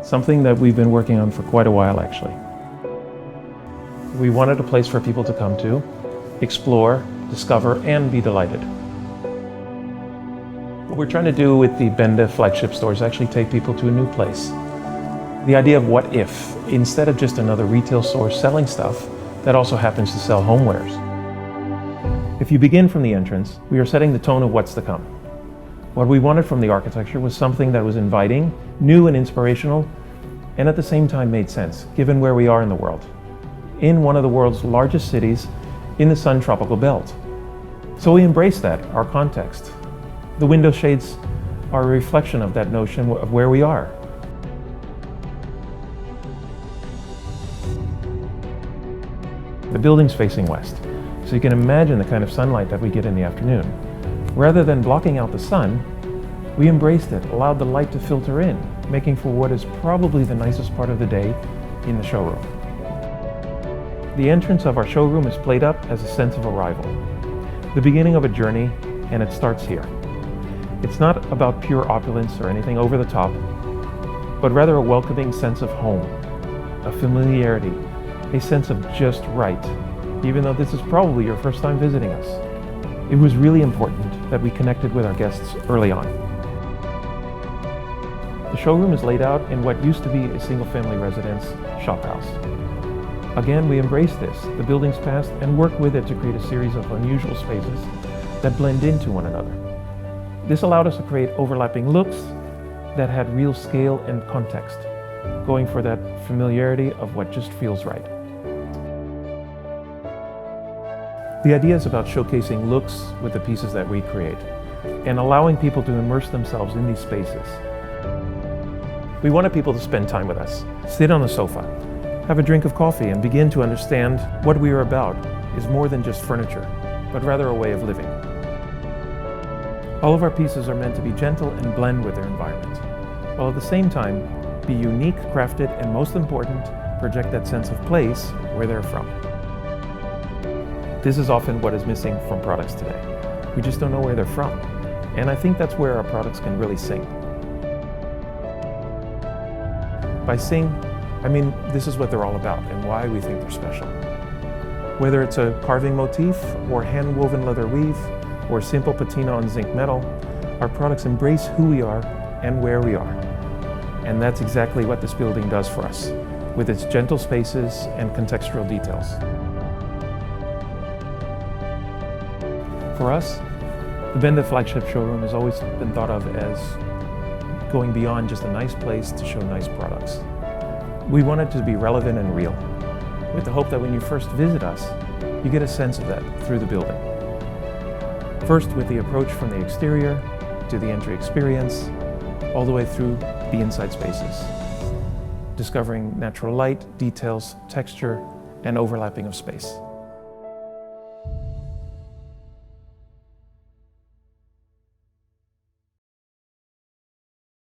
Something that we've been working on for quite a while, actually. We wanted a place for people to come to, explore, discover, and be delighted. What we're trying to do with the Benda flagship store is actually take people to a new place. The idea of what if, instead of just another retail store selling stuff that also happens to sell homewares. If you begin from the entrance, we are setting the tone of what's to come. What we wanted from the architecture was something that was inviting, new and inspirational, and at the same time made sense, given where we are in the world. In one of the world's largest cities, in the sun tropical belt. So we embrace that, our context. The window shades are a reflection of that notion of where we are. The building's facing west, so you can imagine the kind of sunlight that we get in the afternoon. Rather than blocking out the sun, we embraced it, allowed the light to filter in, making for what is probably the nicest part of the day in the showroom. The entrance of our showroom is played up as a sense of arrival, the beginning of a journey, and it starts here. It's not about pure opulence or anything over the top, but rather a welcoming sense of home, a familiarity, a sense of just right, even though this is probably your first time visiting us. It was really important that we connected with our guests early on. The showroom is laid out in what used to be a single-family residence shop house. Again, we embraced this, the building's past, and worked with it to create a series of unusual spaces that blend into one another. This allowed us to create overlapping looks that had real scale and context, going for that familiarity of what just feels right. The idea is about showcasing looks with the pieces that we create and allowing people to immerse themselves in these spaces. We wanted people to spend time with us, sit on the sofa, have a drink of coffee, and begin to understand what we are about is more than just furniture, but rather a way of living. All of our pieces are meant to be gentle and blend with their environment, while at the same time be unique, crafted, and most important, project that sense of place where they're from. This is often what is missing from products today. We just don't know where they're from. And I think that's where our products can really sing. By sing, I mean this is what they're all about and why we think they're special. Whether it's a carving motif or hand-woven leather weave or simple patina on zinc metal, our products embrace who we are and where we are. And that's exactly what this building does for us, with its gentle spaces and contextual details. For us, the Benda flagship showroom has always been thought of as going beyond just a nice place to show nice products. We want it to be relevant and real, with the hope that when you first visit us, you get a sense of that through the building. First with the approach from the exterior to the entry experience, all the way through the inside spaces, discovering natural light, details, texture, and overlapping of space.